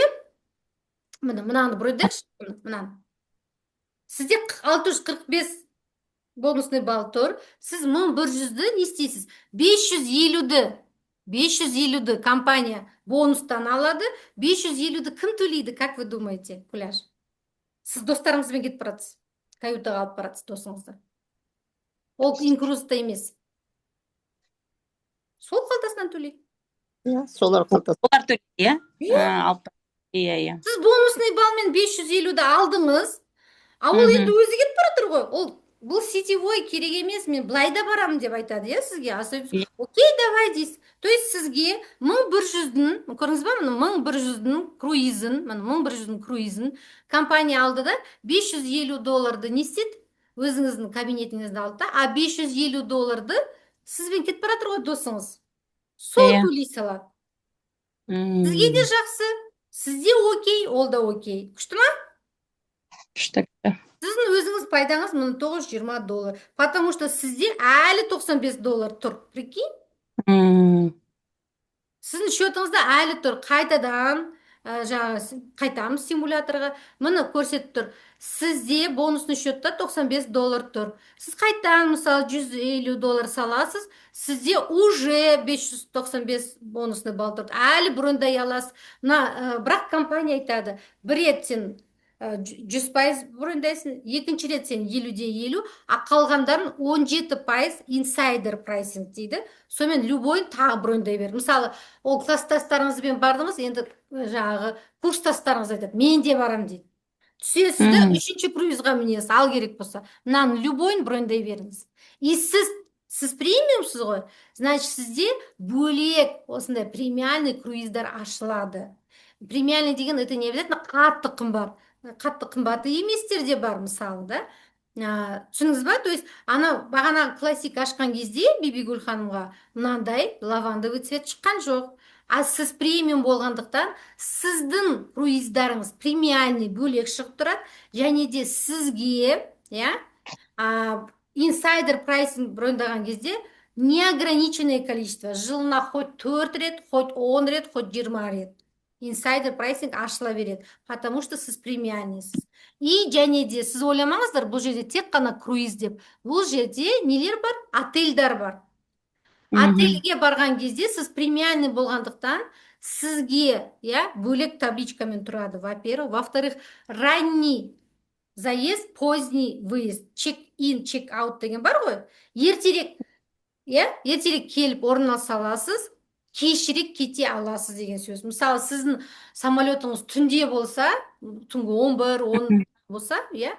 мынаны брондайықшы, мынаны. Сізде 645 бонусный балл тұр, сіз 1100-ді не істейсіз? 550-ді компания бонустан алады, 550-ді кім төлейді, как вы думаете, Куляш? Сіз достарыңызбен кетіп баратсыз, каютаға алып баратсыз досыңызды. Ол инкрузта емес. Сол қалтасынан төлейді.
Солар қалтасы.
Олар төлейді,
Сіз бонусный балмен 550-ді алдыңыз, а ол енді өзі кетіп баратыр ғой. Ол бұл сетевой керек емес, мен былай да барамын деп айтады, иә, сізге.
Иә.
Окей, давай дейсіз. То есть сізге 1100-дің, көрдіңіз ба, мына 1100-дің круизін, мына 1100-дің круизін компания алды да, $550 не істеді? Өзіңіздің кабинетіңізді алды да, а $550 сізбен кетіп бара жатыр ғой досыңыз. Сол
Иә.
төлей салады. Сізге де
М,
жақсы, сізде окей, ол да окей. Күшті ма?
Күшті.
Сіздің өзіңіз пайдаңыз $920. Потому что сізде әлі $95 тұр. Прикинь?
М,
Сіздің счетыңызда әлі тұр. Қайтадан қайтамыз симуляторға. Мұны көрсетіп тұр. Сізде бонусный счетта $95 тұр. Сіз қайтадан мысалы $150 саласыз, сізде уже 595 бонусный балл тұр. Әлі брондай аласыз. Бірақ компания айтады, бір рет сен 100% брондайсың, екінші рет сен 50-50, а қалғандарын 17% инсайдер прайсинг дейді. Сонымен любойын тағы брондай бер. Мысалы, ол класстастарыңызбен бардыңыз, енді жаңағы курстастарыңыз айтады, мен де барам дейді. Түсесіз де
Мгм.
3-ші круизға мінесіз, ал керек болса. Мынаның любойын брондай беріңіз. И сіз премиумсыз ғой, значит, сізде бөлек осындай премиальный круиздар ашылады. Премиальный деген это не обязательно қатты қымбат. Қатты қымбаты еместер де бар, мысалы, да? Түсініңіз ба? То есть, ана бағана классик ашқан кезде Бибигүл ханымға мынандай лавандовый цвет шыққан жоқ. А сіз премиум болғандықтан сіздің круиздарыңыз премиальный бөлек шығып тұрады, және де сізге, иә, инсайдер прайсинг брондаған кезде неограниченное количество, жылына хоть 4 рет, хоть 10 рет, хоть 20 рет. Инсайдер прайсинг ашыла береді, потому что сіз премиальныйсыз. И және де сіз ойламаңыздар, бұл жерде тек қана круиз деп. Бұл жерде нелер бар? Отельдар бар. Отельге барған кезде сіз премиальный болғандықтан сізге, иә, бөлек табличкамен тұрады, во-первых. Во-вторых, ранний заезд, поздний выезд, чек-ин, чек-аут деген бар ғой. Ертерек, иә, ертерек келіп орналаса аласыз, кешірек кете аласыз деген сөз. Мысалы, сіздің самолетіңіз түнде болса, түнгі 11-10 болса, иә,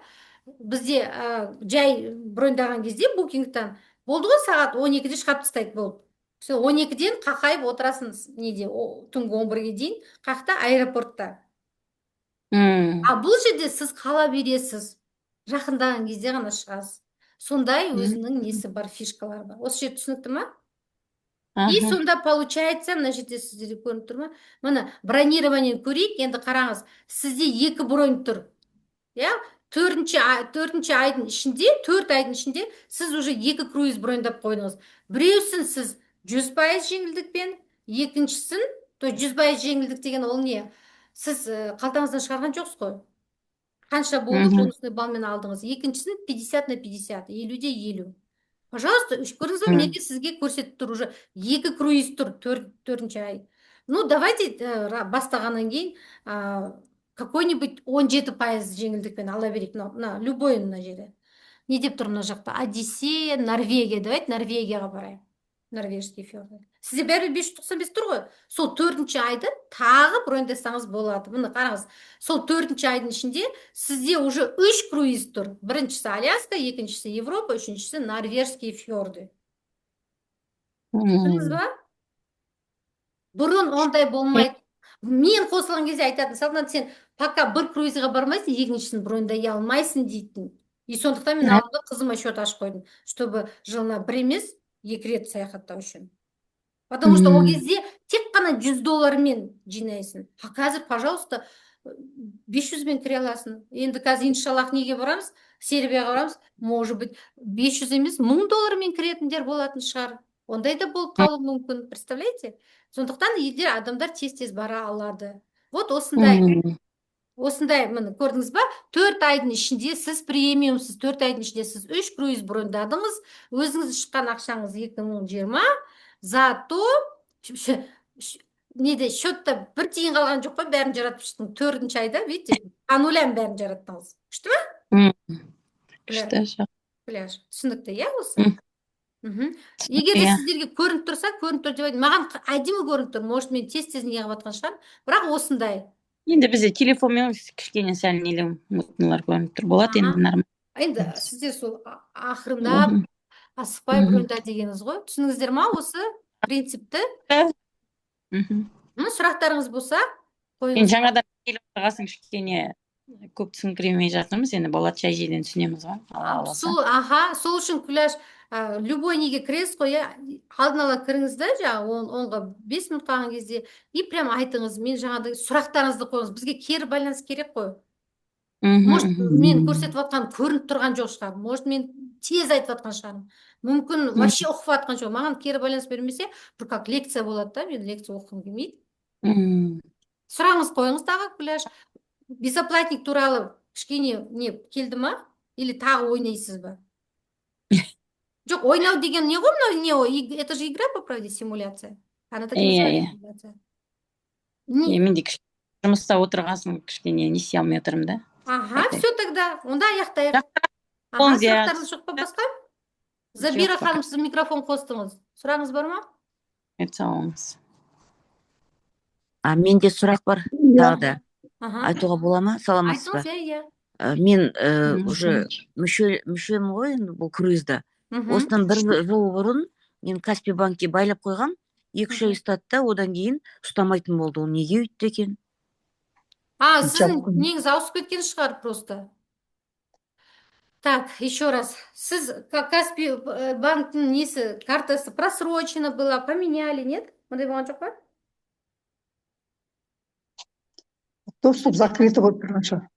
бізде жай брондаған кезде букингтан болды ғой, сағат 12-де шығарып тастайды болды. 12-ден қақайып отырасың неде, түнгі 11-ге дейін, қақта аэропортта. А бұл жерде сіз қала бересіз. Жақындаған кезде ғана шығасыз. Сондай өзінің несі бар, фишкалар бар. Осы жер түсінікті ма? И сонда получается, мына жерде сіздерде көрініп тұр ма? Мына бронирование көрейік, енді қараңыз. Сізде 2 бронь тұр. Иә? 4 айдың ішінде, 4 айдың ішінде сіз уже 2 круиз броньдап қойдыңыз. Біреусін сіз 100% жеңілдікпен, екіншісін, то 100% жеңілдік деген ол не? Сіз қалтаңыздан шығарған жоқсыз ғой. Қанша болды, бонусный балмен алдыңыз. Екіншісін 50/50, 50-50. Пожалуйста, көрдіңіз бе, мінекей сізге көрсетіп тұр, уже 2 круиз тұр, 4-ші ай. Ну, давайте бастағаннан кейін какой-нибудь 17% жеңілдікпен ала берейік. Любой мына жерде. Не деп тұр мына жақта? Одиссея, Норвегия. Давайте Норвегияға барайық. Норвежский фьорд. Сізде бәрі 595 тұр ғой. Сол 4-ші айды тағы брондасаңыз болады. Мұны қараңыз. Сол 4-ші айдың ішінде сізде уже 3 круиз тұр. Біріншісі Аляска, екіншісі Европа, үшіншісі Норвежские фьорды. Түсіндіңіз ба? Бұрын ондай болмайды. Мен қосылған кезде айтатын, Салтанат, сен пока бір круизға бармайсың, екіншісін брондай алмайсың дейтін. И сондықтан мен алдымда қызыма счет ашып қойдым, чтобы жылына бір емес, 2 рет саяхаттау үшін. Потому что ол кезде тек қана $100 жинайсың. А қазір, пожалуйста, 500-мен кіре аласың. Енді қазір иншаллах неге барамыз? Сербияға барамыз. Может быть, 500 емес, $1000 кіретіндер болатын шығар. Ондай да болып қалуы мүмкін, представляете? Сондықтан елдер адамдар тез-тез бара алады. Вот осындай. Осындай, міне, көрдіңіз ба? 4 айдың ішінде сіз премиумсыз, 4 айдың ішінде сіз 3 круиз брондадыңыз, өзіңіз шыққан ақшаңыз 2020, зато неде, счетта бір тиын қалған жоқ па, бәрін жаратып шықтың. 4-ші айда, видите, по нулям бәрін жараттыңыз. Күшті ма?
Күшті.
Пляж. Түсінікті, иә осы? Егер де сіздерге көрініп тұрса, көрініп тұр деп айтып, маған әдемі көрініп тұр, может, мен тез-тез неғып атқан шығар, бірақ осындай.
Енді бізде телефонмен кішкене сәл нелі мутнулар көрініп тұр. Болады енді нормально.
енді сіздер сол ақырындап
Мгм.
асықпай
Мгм.
броньда дегеніңіз ғой. Түсініңіздер ма осы принципті?
Мгм.
Сұрақтарыңыз болса
Мен
қойыңыз.
жаңадан келіп отырғасын кішкене көп түсіңкіремей жатырмыз. Енді болады шай жейден түсінеміз ғой. Алла қаласа.
Сол үшін Күләш, любой неге кіресіз ғой, алдын ала кіріңіз да, онға 5 минут қалған кезде и прям айтыңыз, мен жаңағыдай сұрақтарыңызды қойыңыз. Бізге кері байланыс керек қой. Может,
Мгм.
мен көрсетіп жатқан көрініп тұрған жоқ шығар. Может, мен тез айтып жатқан шығармын. Мүмкін вообще оқып жатқан жоқ. Маған кері байланыс бермесе, бір как лекция болады да, мен лекция оқығым келмейді.
Мгм.
Сұрағыңыз қойыңыз тағы, Күләш. Безоплатник туралы кішкене не келді ма? Или тағы ойнайсыз ба? Жоқ, ойнау деген не ғой мынау, это же игра по правде, симуляция. Она так и
Иә,
называется,
иә.
симуляция.
Мен де жұмыста отырғасын кішкене не істей алмай отырмын да.
Ага, все тогда. Онда аяқтайық.
Болыңыз, иә.
Сұрақтарыңыз жоқ па басқа? Забира
Жоқ, пока.
ханым, сіз микрофон қостыңыз. Сұрағыңыз бар ма?
Сау болыңыз.
Менде сұрақ бар тағы да.
Аха.
Айтуға бола ма? Саламатсыз ба?
Айтыңыз, иә.
Мен
Мгм.
уже мүшемін ғой енді бұл круизда.
Мгм.
Осыдан бір жыл бұрын мен Каспий банкке байлап қойғам. 2-3 ай ұстады да, одан кейін ұстамайтын болды. Ол неге өйтті екен?
Сіздің неңіз ауысып кеткен шығар просто. Так, еще раз. Сіз Каспий банктің несі, картасы просрочена была, поменяли, нет? Мындай болған жоқ па?
Доступ закрыты болып тұрған шығар.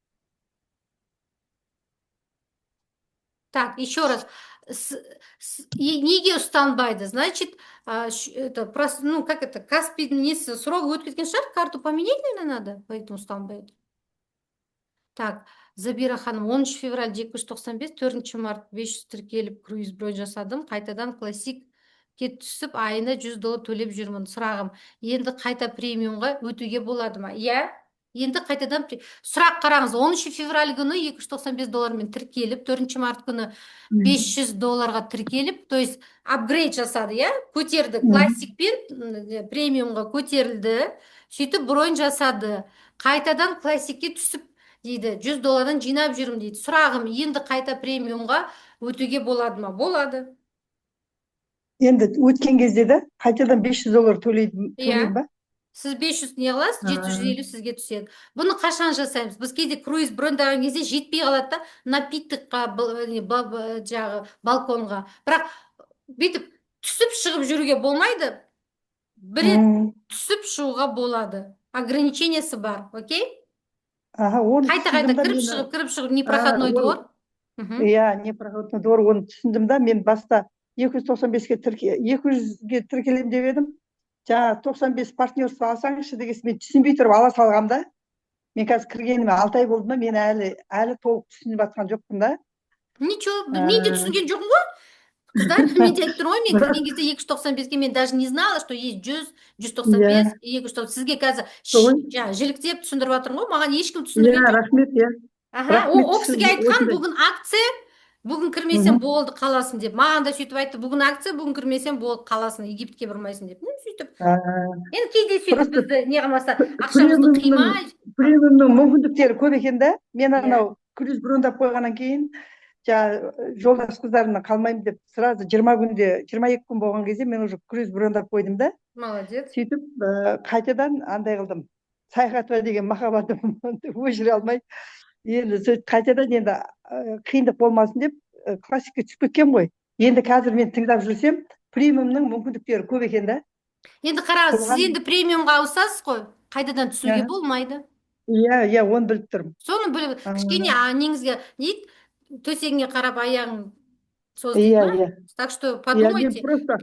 Так, еще раз. Неге ұстанбайды? Значит, Каспийдің несі, срогы өтіп кеткен шығар, карту поменять, наверное, надо, поэтому ұстанбайды. Так, Забира ханым, 10 февраль 295, 4 март 500 тіркеліп круиз бронь жасадым. Қайтадан классикке түсіп, айына $100 төлеп жүрмін. Сұрағым, енді қайта премиумға өтуге болады ма? Иә, енді қайтадан сұрақ қараңыз. 10 февраль күні $295 тіркеліп, 4 март күні $500 тіркеліп, то есть апгрейд жасады, иә? Көтерді, классик пен премиумға көтерілді, сөйтіп бронь жасады. Қайтадан классикке түсіп дейді, $100 жинап жүрмін дейді. Сұрағым, енді қайта премиумға өтуге болады ма? Болады.
Енді өткен кезде де қайтадан $500 төлейді ба?
Сіз 500 не қыласыз, 750 сізге түседі. Бұны қашан жасаймыз? Біз кейде круиз брондаған кезде жетпей қалады да, напитокқа, жағы балконға. Бірақ бүйтіп түсіп шығып жүруге болмайды. Бір рет түсіп шығуға болады. Ограничениесі бар, окей? Қайта кіріп шығып, непроходной двор.
Иә, непроходной двор, оны түсіндім да, мен баста 295-ге тіркелем деп едім. Жаңа 95 партнерство алсаңызшы дегенсін, мен түсінбей тұрып ала салғам да. Мен қазір кіргеніме 6 ай болды ма, мен әлі толық түсініп жатқан жоқпын да.
Ничего, мен де түсінген жоқпын ғой. Қыздар, мен де айтып тұрмын ғой, мен кірген кезде 295-ге мен даже не знала, что есть 100, 195, 290. Сізге қазір жіліктеп түсіндіріп жатырмын ғой, маған ешкім түсіндірген жоқ.
Рахмет, иә.
Ол кісіге айтқан, бүгін акция, бүгін кірмесем болды қаласын деп. Маған да сөйтіп айтты, бүгін акция, бүгін кірмесем болды қаласын, Египетке бармайсың деп. Сөйтіп. Енді кейде сөйтіп бізді не қылмаса, ақшамызды қимай.
Премиумның мүмкіндіктері көп екен да. Мен анау круиз брондап қойғаннан кейін, жолдас қыздарына қалмаймын деп, сразу 22 күн болған кезде мен уже круиз брондап қойдым да.
Молодец.
Сөйтіп, қайтадан андай қылдым. Саяхатқа деген махаббатым өшіре алмай. Енді қайтадан енді қиындық болмасын деп классикке түсіп кеткен ғой. Енді қазір мен тыңдап жүрсем, премиумның мүмкіндіктері көп екен да.
Енді қараңыз, сіз енді премиумға ауысасыз ғой, қайтадан түсуге болмайды.
Иә, оны біліп тұрмын.
Соны біліп, кішкене неңізге дейді, төсегіңе қарап аяғың соз дейді ма? Так что подумайте.
Просто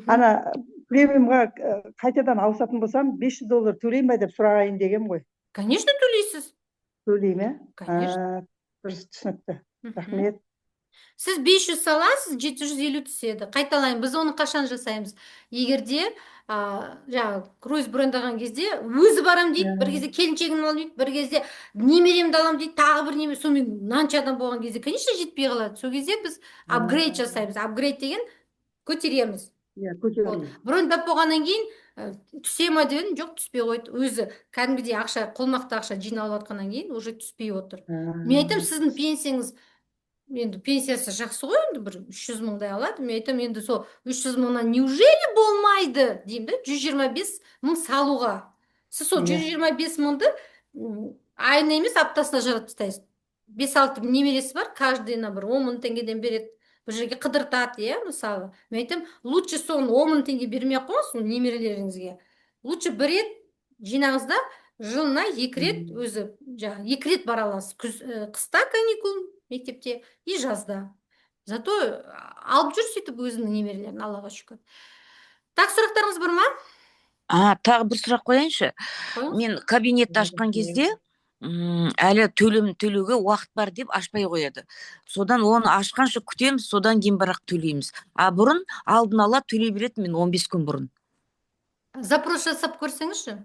ана премиумға қайтадан ауысатын болсам, $500 төлеймін ба деп сұрағайын дегем ғой.
Конечно, төлейсіз.
Төлеймін,
Конечно.
дұрыс түсінікті. Рахмет.
Сіз 500 саласыз, 750 түседі. Қайталайын, біз оны қашан жасаймыз? Егерде круиз брондаған кезде өзі барам дейді, бір кезде келіншегін алам дейді, бір кезде немеремді алам дейді, тағы бір неме, сонымен мынанша адам болған кезде, конечно, жетпей қалады. Сол кезде біз апгрейд жасаймыз. Апгрейд деген көтереміз. Брондап болғаннан кейін түсе ма дедім, жоқ, түспей қойды. Өзі кәдімгідей ақша, қолмақты ақша жиналып жатқаннан кейін уже түспей отыр. Мен айтамын, сіздің пенсияңыз енді пенсиясы жақсы ғой, енді бір 300 мыңдай алады. Мен айтамын, енді сол 300 мыңнан неужели болмайды деймін да, 125 мың салуға. Сіз сол
Иә.
125 мыңды айына емес, аптасына жаратып тастайсыз. 5-6 немересі бар, каждыйына бір 10 мың теңгеден береді. Бір жерге қыдыртады, иә, мысалы. Мен айтамын, лучше соны 10 мың теңге бермей ақ қойыңыз немерелеріңізге. Лучше бір рет жинаңыз да, жылына 2 рет өзі, жаңағы 2 рет бара аласыз. Қыста каникул мектепте и жазда. Зато алып жүр сөйтіп өзінің немерелерін, Аллаға шүкір. Так, сұрақтарыңыз бар ма?
Тағы бір сұрақ қояйыншы.
Қойыңыз.
Мен кабинетті ашқан кезде әлі төлеуге уақыт бар деп ашпай қояды. Содан оны ашқанша күтеміз, содан кейін бірақ төлейміз. Бұрын алдын ала төлей беретін, мен 15 күн бұрын.
Запрос жасап көрсеңізші.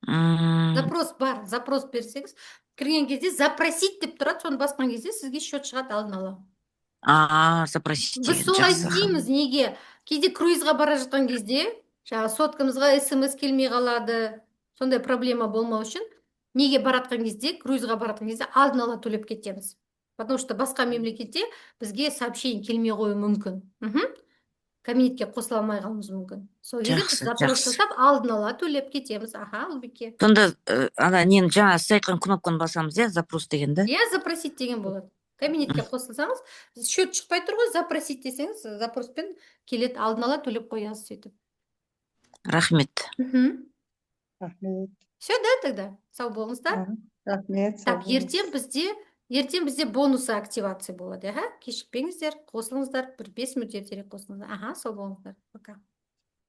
Запрос бар, запрос берсеңіз, кірген кезде запросить деп тұрады, соны басқан кезде сізге счет шығады алдын ала.
Запросить
Біз
деген
солай
жақсы.
істейміз. Неге? Кейде круизға бара жатқан кезде, жаңағы соткамызға смс келмей қалады. Сондай проблема болмау үшін, неге баратқан кезде, круизға баратқан кезде алдын ала төлеп кетеміз. Потому что басқа мемлекетте бізге сообщение келмей қоюы мүмкін. Кабинетке қосыла алмай қалуымыз мүмкін. Сол кезде біз
Жақсы,
запрос
жақсы.
жасап алдын ала төлеп кетеміз. Ұлбике.
Сонда нені жаңа сіз айтқан кнопканы басамыз, иә, запрос деген да?
Иә, запросить деген болады. Кабинетке қосылсаңыз, счет шықпай тұр ғой, запросить десеңіз, запроспен келеді, алдын ала төлеп қоясыз сөйтіп.
Рахмет.
Рахмет.
Все, да, тогда? Сау болыңыздар.
Рахмет.
Так, ертең бізде бонусы активация болады. Кешікпеңіздер, қосылыңыздар, бір 5 минут ертерек қосылыңыздар. Сау болыңыздар. Пока.